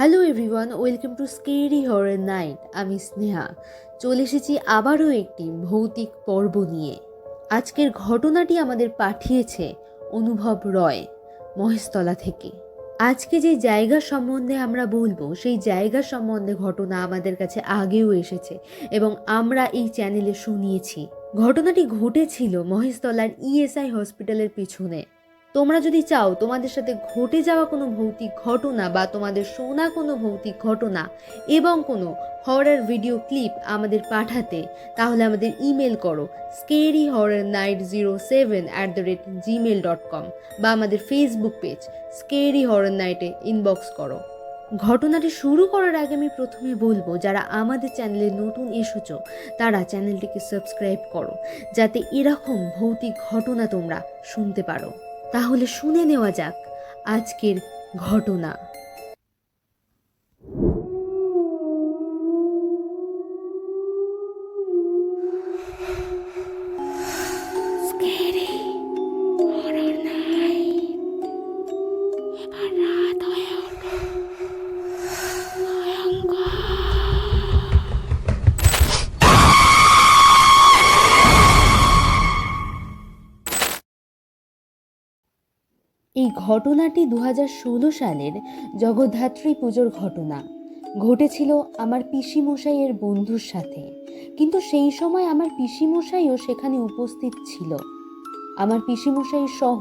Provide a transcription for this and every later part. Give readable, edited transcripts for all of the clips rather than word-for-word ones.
Hello everyone, welcome to scary horror night. আমি স্নেহা চলে এসেছি আবারও একটি ভৌতিক পর্ব নিয়ে। আজকের ঘটনাটি আমাদের পাঠিয়েছে অনুভব রয় মহেশতলা থেকে। আজকে যে জায়গা সম্বন্ধে আমরা বলবো সেই জায়গা সম্বন্ধে ঘটনা আমাদের কাছে আগেও এসেছে এবং আমরা এই চ্যানেলে শুনিয়েছি। ঘটনাটি ঘটেছিল মহেশতলার ইএসআই হসপিটালের পিছনে। তোমরা যদি চাও তোমাদের সাথে ঘটে যাওয়া কোনো ভৌতিক ঘটনা বা তোমাদের শোনা কোনো ভৌতিক ঘটনা এবং কোনো হরর ভিডিও ক্লিপ আমাদের পাঠাতে, তাহলে আমাদের ইমেল করো scaryhorrornight07@gmail.com বা আমাদের ফেসবুক পেজ স্কেরি হরর নাইটে ইনবক্স করো। ঘটনাটি শুরু করার আগে আমি প্রথমে বলবো, যারা আমাদের চ্যানেলে নতুন এসেছো তারা চ্যানেলটিকে সাবস্ক্রাইব করো, যাতে এরকম ভৌতিক ঘটনা তোমরা শুনতে পারো। তাহলে শুনে নেওয়া যাক আজকের ঘটনা। এই ঘটনাটি 2016 সালের জগদ্ধাত্রী পুজোর ঘটনা। ঘটেছিল আমার পিসিমশাইয়ের বন্ধুর সাথে, কিন্তু সেই সময় আমার পিসিমশাইও সেখানে উপস্থিত ছিল। আমার পিসিমশাই সহ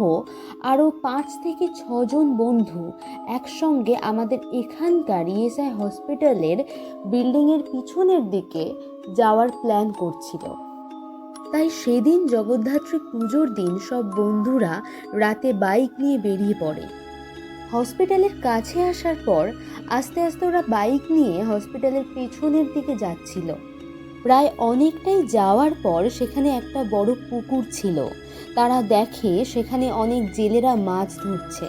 আরও 5 থেকে 6 জন বন্ধু একসঙ্গে আমাদের এখানকার ইএসআই হসপিটালের বিল্ডিংয়ের পিছনের দিকে যাওয়ার প্ল্যান করছিল। তাই সেদিন জগদ্ধাত্রী পুজোর দিন সব বন্ধুরা রাতে বাইক নিয়ে বেরিয়ে পড়ে। হসপিটালের কাছে আসার পর আস্তে আস্তে ওরা বাইক নিয়ে হসপিটালের পেছনের দিকে যাচ্ছিল। প্রায় অনেকটাই যাওয়ার পর সেখানে একটা বড় পুকুর ছিল। তারা দেখে সেখানে অনেক জেলেরা মাছ ধরছে।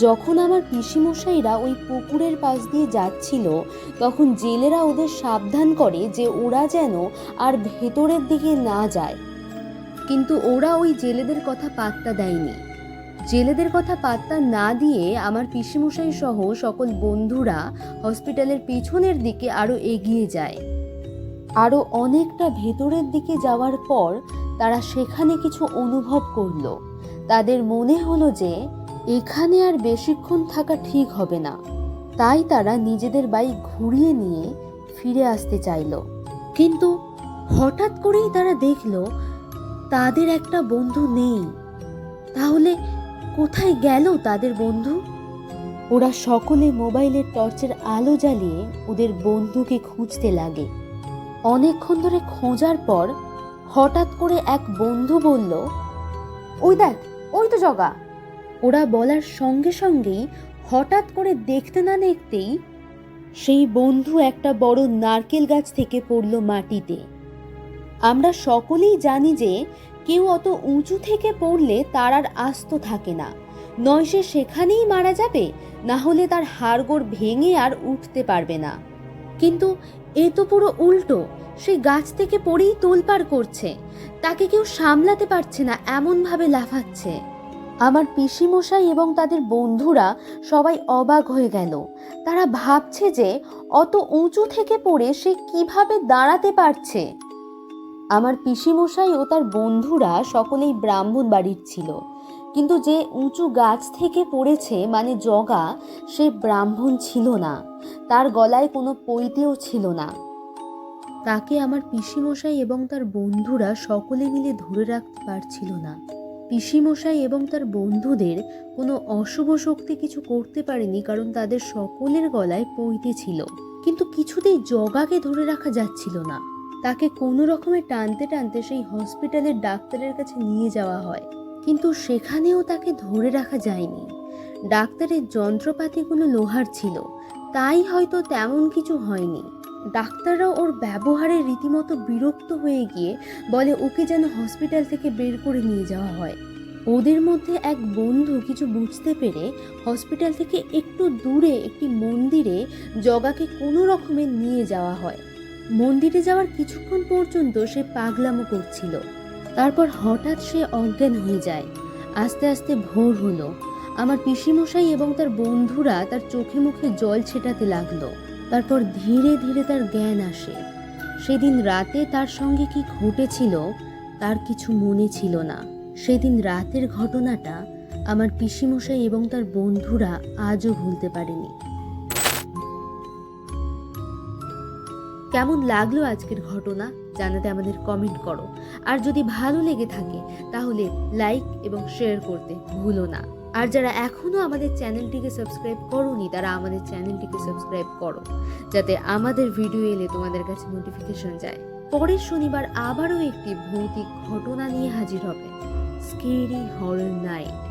যখন আমার পিসিমশাইরা ওই পুকুরের পাশ দিয়ে যাচ্ছিল, তখন জেলেরা ওদের সাবধান করে যে ওরা যেন আর ভেতরের দিকে না যায়, কিন্তু ওরা ওই জেলেদের কথা পাত্তা দেয়নি। জেলেদের কথা পাত্তা না দিয়ে আমার পিসিমশাই সহ সকল বন্ধুরা হসপিটালের পিছনের দিকে আরো এগিয়ে যায়। আরো অনেকটা ভেতরের দিকে যাওয়ার পর তারা সেখানে কিছু অনুভব করলো। তাদের মনে হলো যে এখানে আর বেশিক্ষণ থাকা ঠিক হবে না। তাই তারা নিজেদের বাইক ঘুরিয়ে নিয়ে ফিরে আসতে চাইল। কিন্তু হঠাৎ করেই তারা দেখলো তাদের একটা বন্ধু নেই। তাহলে কোথায় গেল তাদের বন্ধু? ওরা সকলে মোবাইলের টর্চের আলো জ্বালিয়ে ওদের বন্ধুকে খুঁজতে লাগে। অনেকক্ষণ ধরে খোঁজার পর হঠাৎ করে এক বন্ধু বলল, ওই দেখ, ওই তো জগা। ওরা বলার সঙ্গে সঙ্গেই হঠাৎ করে দেখতে না দেখতেই সেই বন্ধু একটা বড় নারকেল গাছ থেকে পড়ল মাটিতে। আমরা সকলেই জানি যে কেউ অত উঁচু থেকে পড়লে তার আর আস্ত থাকে না, নয় সে সেখানেই মারা যাবে, না হলে তার হাড়গোড় ভেঙে আর উঠতে পারবে না। কিন্তু এ তো পুরো উল্টো, সে গাছ থেকে পড়েই তোলপাড় করছে। তাকে কেউ সামলাতে পারছে না, এমনভাবে লাফাচ্ছে। আমার পিসিমশাই এবং তাদের বন্ধুরা সবাই অবাক হয়ে গেল। তারা ভাবছে যে অত উঁচু থেকে পড়ে সে কিভাবে দাঁড়াতে পারছে। আমার পিসিমশাই ও তার বন্ধুরা সকলেই ব্রাহ্মণ বাড়ির ছিল, কিন্তু যে উঁচু গাছ থেকে পড়েছে মানে জগা, সে ব্রাহ্মণ ছিল না। তার গলায় কোনো পৈতেও ছিল না। তাকে আমার পিসিমশাই এবং তার বন্ধুরা সকলে মিলে ধরে রাখতে পারছিল না। পিসিমশাই এবং তার বন্ধুদের কোনো অশুভ শক্তি কিছু করতে পারেনি, কারণ তাদের সকলের গলায় পৈতে ছিল। কিন্তু কিছুতেই জগাকে ধরে রাখা যাচ্ছিল না। তাকে কোনো রকমে টানতে টানতে সেই হসপিটালের ডাক্তারের কাছে নিয়ে যাওয়া হয়, কিন্তু সেখানেও তাকে ধরে রাখা যায়নি। ডাক্তারের যন্ত্রপাতিগুলো লোহার ছিল, তাই হয়তো তেমন কিছু হয়নি। ডাক্তাররা ওর ব্যবহারে রীতিমতো বিরক্ত হয়ে গিয়ে বলে ওকে যেন হসপিটাল থেকে বের করে নিয়ে যাওয়া হয়। ওদের মধ্যে এক বন্ধু কিছু বুঝতে পেরে হসপিটাল থেকে একটু দূরে একটি মন্দিরে জগাকে কোনো রকমে নিয়ে যাওয়া হয়। মন্দিরে যাওয়ার কিছুক্ষণ পর্যন্ত সে পাগলামো করছিল। তারপর হঠাৎ সে অজ্ঞান হয়ে যায়। আস্তে আস্তে ভোর হলো। আমার পিসিমশাই এবং তার বন্ধুরা তার চোখে মুখে জল ছেটাতে লাগলো। তারপর ধীরে ধীরে তার জ্ঞান আসে। সেদিন রাতে তার সঙ্গে কি ঘটেছিল তার কিছু মনে ছিল না। সেদিন রাতের ঘটনাটা আমার পিসিমশাই এবং তার বন্ধুরা আজও ভুলতে পারেনি। কেমন লাগলো আজকের ঘটনা জানাতে আমাদের কমেন্ট করো। আর যদি ভালো লেগে থাকে তাহলে লাইক এবং শেয়ার করতে ভুলো না। আর যারা এখনো আমাদের চ্যানেলটিকে সাবস্ক্রাইব করোনি তারা আমাদের চ্যানেলটিকে সাবস্ক্রাইব করো, যাতে আমাদের ভিডিও এলে তোমাদের কাছে নোটিফিকেশন যায়। পরের শনিবার আবারও একটি ভৌতিক ঘটনা নিয়ে হাজির হবে। Scary horror night.